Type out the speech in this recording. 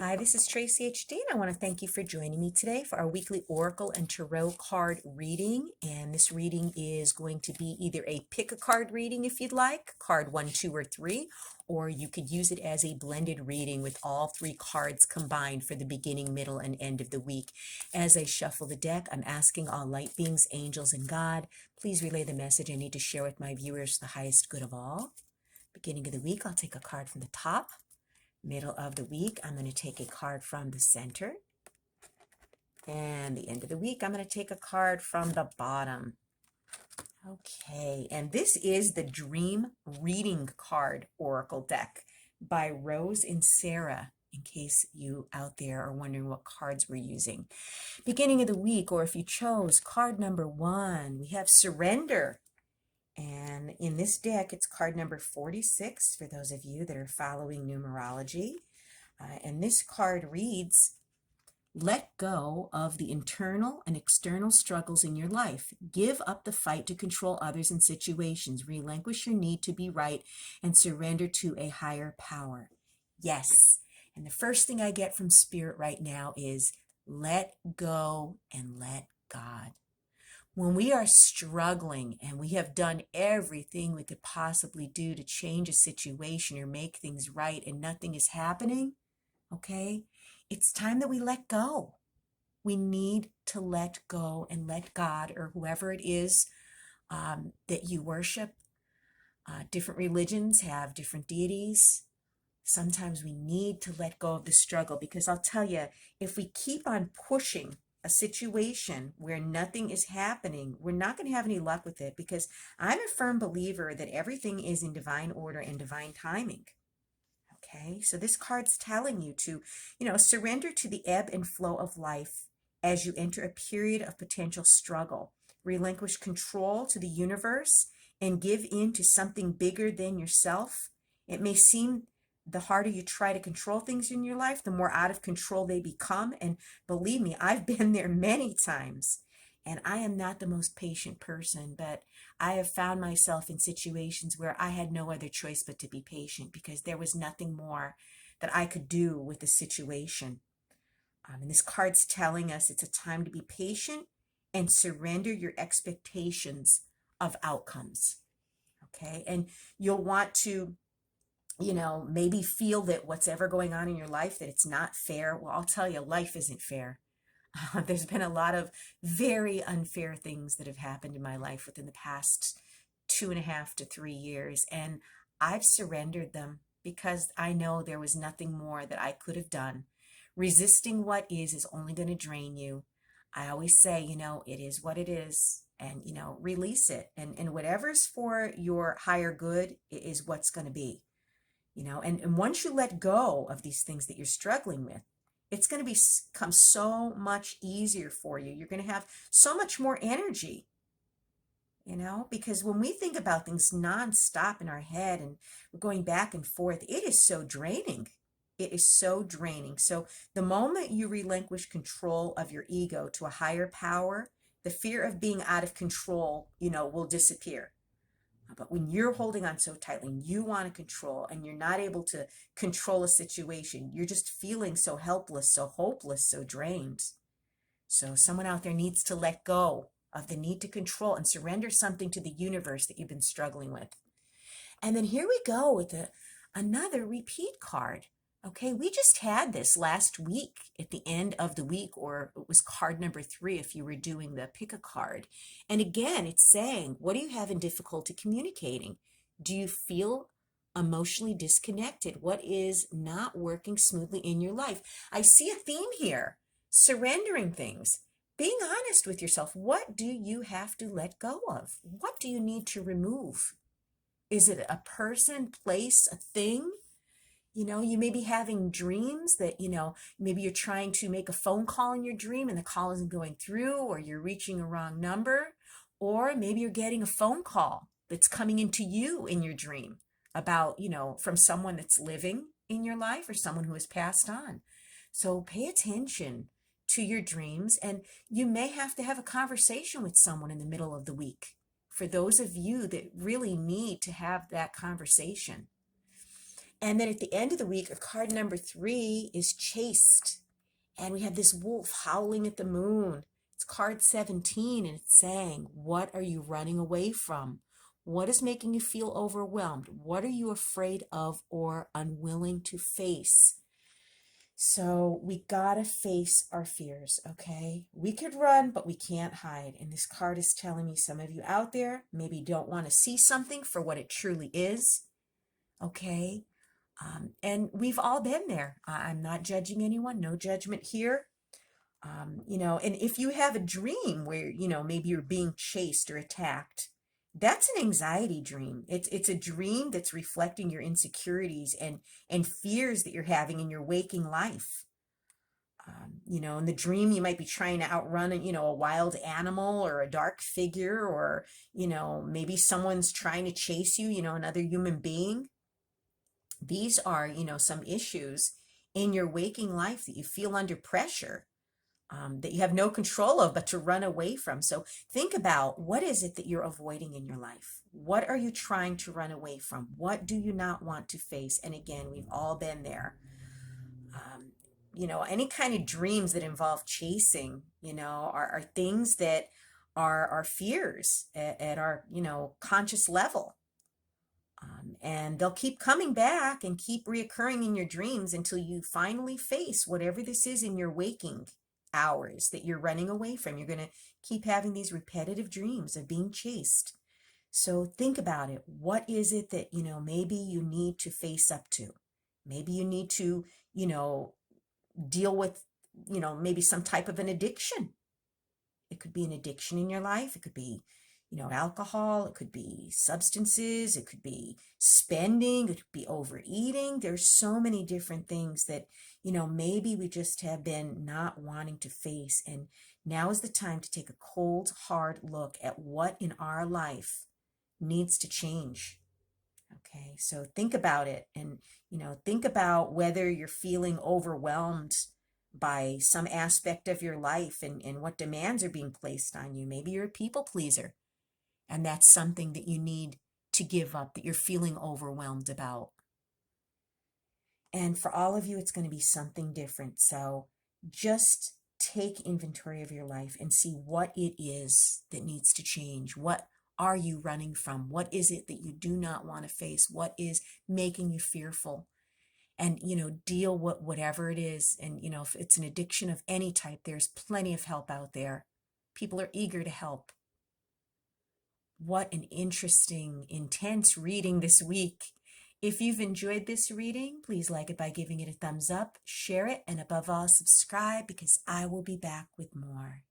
Hi, this is Traceyhd, and I want to thank you for joining me today for our weekly Oracle and Tarot card reading. And this reading is going to be either a pick a card reading if you'd like, card 1, 2, or 3, or you could use it as a blended reading with all 3 cards combined for the beginning, middle, and end of the week. As I shuffle the deck, I'm asking all light beings, angels, and God, please relay the message I need to share with my viewers for the highest good of all. Beginning of the week, I'll take a card from the top. Middle of the week, I'm going to take a card from the center. And the end of the week, I'm going to take a card from the bottom. Okay, and this is the Dream Reading Card Oracle deck by Rose and Sarah, in case you out there are wondering what cards we're using. Beginning of the week, or if you chose card number 1, we have Surrender. And in this deck, it's card number 46 for those of you that are following numerology. And this card reads, let go of the internal and external struggles in your life. Give up the fight to control others and situations. Relinquish your need to be right and surrender to a higher power. Yes. And the first thing I get from Spirit right now is let go and let God. When we are struggling and we have done everything we could possibly do to change a situation or make things right and nothing is happening, okay, it's time that we let go. We need to let go and let God, or whoever it is that you worship. Different religions have different deities. Sometimes we need to let go of the struggle, because I'll tell you, if we keep on pushing a situation where nothing is happening, we're not going to have any luck with it, because I'm a firm believer that everything is in divine order and divine timing. Okay, so this card's telling you to, surrender to the ebb and flow of life as you enter a period of potential struggle. Relinquish control to the universe and give in to something bigger than yourself. It may seem the harder you try to control things in your life, the more out of control they become. And believe me, I've been there many times. And I am not the most patient person, but I have found myself in situations where I had no other choice but to be patient, because there was nothing more that I could do with the situation. And this card's telling us it's a time to be patient and surrender your expectations of outcomes. Okay, and you'll want to maybe feel that what's ever going on in your life, that it's not fair. Well, I'll tell you, life isn't fair. There's been a lot of very unfair things that have happened in my life within the past 2.5 to 3 years, and I've surrendered them because I know there was nothing more that I could have done. Resisting what is only going to drain you. I always say, it is what it is, and, release it. And whatever's for your higher good is what's going to be. And once you let go of these things that you're struggling with, it's going to become so much easier for you. You're going to have so much more energy, because when we think about things nonstop in our head and we're going back and forth, it is so draining. It is so draining. So the moment you relinquish control of your ego to a higher power, the fear of being out of control, will disappear. But when you're holding on so tightly and you want to control and you're not able to control a situation, you're just feeling so helpless, so hopeless, so drained. So someone out there needs to let go of the need to control and surrender something to the universe that you've been struggling with. And then here we go with another repeat card. Okay, we just had this last week at the end of the week, or it was card number 3 if you were doing the pick a card. And again, it's saying, what are you having difficulty communicating? Do you feel emotionally disconnected? What is not working smoothly in your life? I see a theme here. Surrendering things. Being honest with yourself. What do you have to let go of? What do you need to remove? Is it a person, place, a thing? You may be having dreams that, maybe you're trying to make a phone call in your dream and the call isn't going through, or you're reaching a wrong number, or maybe you're getting a phone call that's coming into you in your dream about, from someone that's living in your life or someone who has passed on. So pay attention to your dreams, and you may have to have a conversation with someone in the middle of the week for those of you that really need to have that conversation. And then at the end of the week, card number 3 is chased. And we have this wolf howling at the moon. It's card 17, and it's saying, what are you running away from? What is making you feel overwhelmed? What are you afraid of or unwilling to face? So we gotta face our fears, okay? We could run, but we can't hide. And this card is telling me some of you out there maybe don't want to see something for what it truly is, okay? And we've all been there. I'm not judging anyone, no judgment here. And if you have a dream where, maybe you're being chased or attacked, that's an anxiety dream. It's a dream that's reflecting your insecurities and fears that you're having in your waking life. In the dream, you might be trying to outrun, a wild animal or a dark figure, or, maybe someone's trying to chase you, another human being. These are, some issues in your waking life that you feel under pressure, that you have no control of, but to run away from. So think about, what is it that you're avoiding in your life? What are you trying to run away from? What do you not want to face? And again, we've all been there. Any kind of dreams that involve chasing, are things that are fears at our, conscious level. And they'll keep coming back and keep reoccurring in your dreams until you finally face whatever this is in your waking hours that you're running away from. You're going to keep having these repetitive dreams of being chased. So think about it. What is it that, maybe you need to face up to? Maybe you need to, deal with, maybe some type of an addiction. It could be an addiction in your life. It could be, alcohol. It could be substances. It could be spending. It could be overeating. There's so many different things that, maybe we just have been not wanting to face. And now is the time to take a cold, hard look at what in our life needs to change. Okay, so think about it, and think about whether you're feeling overwhelmed by some aspect of your life, and what demands are being placed on you. Maybe you're a people pleaser, and that's something that you need to give up, that you're feeling overwhelmed about. And for all of you, it's going to be something different. So just take inventory of your life and see what it is that needs to change. What are you running from? What is it that you do not want to face? What is making you fearful? And, deal with whatever it is. And, if it's an addiction of any type, there's plenty of help out there. People are eager to help. What an interesting, intense reading this week. If you've enjoyed this reading, please like it by giving it a thumbs up, share it, and above all, subscribe, because I will be back with more.